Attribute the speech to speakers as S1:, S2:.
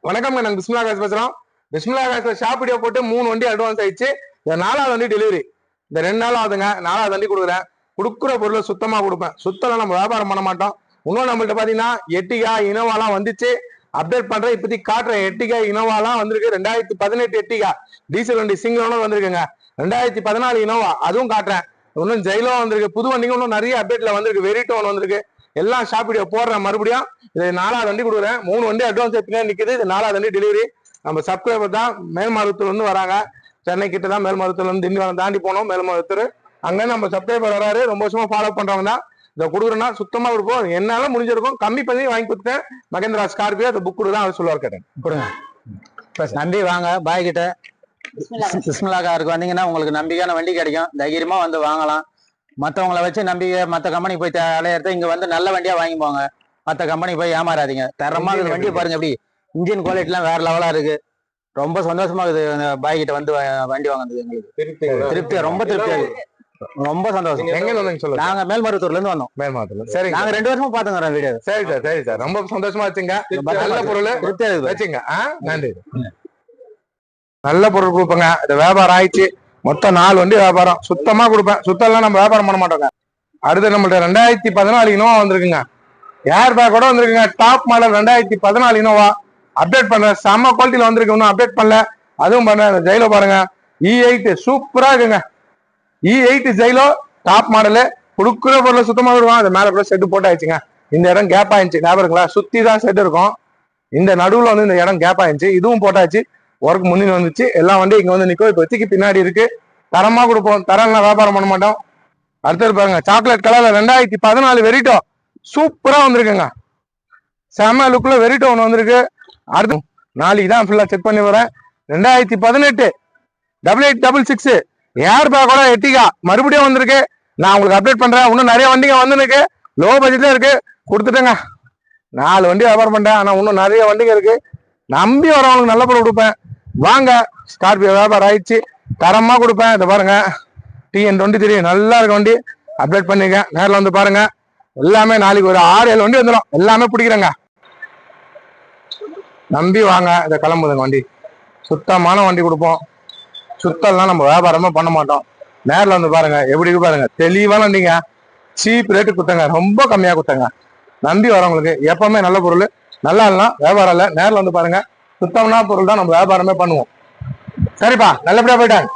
S1: வணக்கம்ங்க, நாங்கள் பிஸ்மிலா காசு பேசுறோம். பிஸ்மிலா காசு ஷாப் வீடியோ போட்டு 3 வண்டி அட்வான்ஸ் ஆயிடுச்சு. இந்த 4வது வண்டி டெலிவரி. இந்த 2 நாள் ஆகுதுங்க. 4வது வண்டி கொடுக்குறேன். கொடுக்குற பொருளை சுத்தமா கொடுப்பேன். சுத்தம் நம்ம வியாபாரம் பண்ண மாட்டோம். இன்னும் நம்மள்ட்ட பாத்தீங்கன்னா எட்டிகா இனோவாலாம் வந்துச்சு. அப்டேட் பண்றேன். இப்போதைக்கு காட்டுறேன். எட்டிகா இனோவாலாம் வந்திருக்கு. 2018 எட்டிகா டீசல் வண்டி சிங்கிள் வந்திருக்குங்க. 2014 இனோவா அதுவும் காட்டுறேன். இன்னும் ஜெயிலோ வந்திருக்கு. புது வண்டிங்க இன்னும் நிறைய அப்டேட்ல வந்திருக்கு. வெரிட்டோ வந்திருக்கு. எல்லாம் ஷாப் வீடியோ போடுறேன். மறுபடியும் இது 4வது வண்டி கொடுக்குறேன். 3 வண்டி அட்வான்ஸ் பின்னாடி நிக்குது. இது 4வது வண்டி டெலிவரி. நம்ம சப்ஸ்கிரைபர் தான் மேல்மருவத்தூர்ல இருந்து வராங்க. சென்னை கிட்ட தான் மேல்மருவத்தூர்ல இருந்து திண்டிவனம் தாண்டி போனோம். மேல்மருவத்தூர் அங்க நம்ம சப்ஸ்கிரைபர் வராரு. ரொம்ப வருஷமா ஃபாலோ பண்றவங்க தான். இதை கொடுக்குறேன்னா சுத்தமா இருக்கும். என்னால முடிஞ்சிருக்கும். கம்மி பண்ணி வாங்கி கொடுத்தேன். மகேந்திரா ஸ்கார்பியோ அதை புக் கொடுதான் அவர் சொல்லுவார். கேட்டேன் கொடுங்க.
S2: நம்பி வாங்க பாய் கிட்ட. பிஸ்மிலா காருக்கு வந்தீங்கன்னா உங்களுக்கு நம்பிக்கையான வண்டி கிடைக்கும். தைரியமா வந்து வாங்கலாம். மற்றவங்களை வச்சு நம்பிக்கை மற்ற கம்பெனிக்கு போய் அலையிறது இங்க வந்து நல்ல வண்டியா வாங்கி போங்க. மற்ற கம்பெனி போய் ஏமாறாதீங்க. தரமா வண்டியை பாருங்க. எப்படி இன்ஜின் குவாலிட்டி எல்லாம் வேற லெவலா இருக்கு. ரொம்ப சந்தோஷமா இருக்குது பாய் கிட்ட வந்து வண்டி வாங்கினது. எங்களுக்கு திருப்தியா ரொம்ப திருப்தியா இருக்கு. ரொம்ப சந்தோஷம்.
S1: எங்க வந்தீங்க சொல்லுங்க.
S2: நாங்க மேல்மருவத்தூர்ல இருந்து வந்தோம்.
S1: மேல்மருவத்தூர்ல. சரி,
S2: நாங்க 2 வருஷமா பாத்துக்கிறோம் வீடியோ.
S1: சரி சார், சரி சார். ரொம்ப சந்தோஷமா வச்சுங்க. நல்ல பொருள்
S2: திருப்தியா
S1: வச்சுங்க. நன்றி. நல்ல பொருள் கொடுப்பேங்க. இது வியாபாரம் ஆயிடுச்சு. மொத்தம் 4 வண்டி வியாபாரம். சுத்தமா கொடுப்பேன். சுத்தம்லாம் நம்ம வியாபாரம் பண்ண மாட்டோங்க. அடுத்து நம்மள்ட்ட 2014 இனோவா வந்திருக்குங்க. ஏர் பேக் கூட வந்திருக்குங்க. டாப் மாடல் 2014 இனோவா அப்டேட் பண்றேன். செம்ம குவாலிட்டியில வந்திருக்கு. இன்னும் அப்டேட் பண்ணல. அதுவும் பண்றேன். ஜெயிலோ பாருங்க. E8 சூப்பரா இருக்குங்க. E8 ஜெயிலோ top model. கொடுக்குற பொருளை சுத்தமா விடுவோம். அது மேல கூட செட்டு போட்டாச்சுங்க. இந்த இடம் கேப் ஆயிடுச்சு. ஞாபகங்களா? சுத்தி தான் செட் இருக்கும். இந்த நடுவுல வந்து இந்த இடம் கேப் ஆயிடுச்சு. இதுவும் போட்டாச்சு. ஒர்க் முன்னில் வந்துச்சு. எல்லா வண்டியும் இங்க வந்து நிற்கும். இப்போ வச்சுக்கு பின்னாடி இருக்கு. தரமா கொடுப்போம். தரம்லாம் வியாபாரம் பண்ண மாட்டோம். அடுத்தது பாருங்க. சாக்லேட் கலர்ல 2014 வெரிட்டோ சூப்பரா வந்திருக்குங்க. செம லுக்ல வெரிட்டோ ஒன்று வந்திருக்கு. அடுத்து நாளைக்கு தான் ஃபுல்லா செக் பண்ணி வரேன். 2018 8866 ஏர் பேக்கோட எட்டிகா மறுபடியும் வந்திருக்கு. நான் உங்களுக்கு அப்டேட் பண்றேன். இன்னும் நிறைய வண்டிங்க வந்துருக்கு. லோ பட்ஜெட்ல இருக்கு. கொடுத்துட்டேங்க. 4 வண்டி வியாபாரம் பண்றேன். ஆனா இன்னும் நிறைய வண்டிங்க இருக்கு. நம்பி வரவங்களுக்கு நல்ல பொருள் கொடுப்பேன். வாங்க. ஸ்கார்பியோ வியாபாரம் ஆயிடுச்சு. தரமா கொடுப்பேன். இதை பாருங்க. TN23 நல்லா இருக்க வண்டி. அப்டேட் பண்ணிக்க. நேரில் வந்து பாருங்க. எல்லாமே நாளைக்கு ஒரு 6-7 வண்டி வந்துடும். எல்லாமே பிடிக்கிறேங்க. நம்பி வாங்க. இதை கிளம்புதுங்க வண்டி. சுத்தமான வண்டி கொடுப்போம். சுத்தம்லாம் நம்ம வியாபாரமே பண்ண மாட்டோம். நேரில் வந்து பாருங்க. எப்படி பாருங்க. தெளிவான வண்டிங்க. சீப் ரேட்டு கொடுத்தங்க. ரொம்ப கம்மியா கொடுத்தங்க. நம்பி வரவங்களுக்கு எப்பவுமே நல்ல பொருள். நல்லா இல்லைனா வியாபாரம் இல்லை. நேரில் வந்து பாருங்க. சுத்தமான பொருள் தான் நம்ம வியாபாரமே பண்ணுவோம். சரிப்பா, நல்லபடியா போயிட்டாங்க.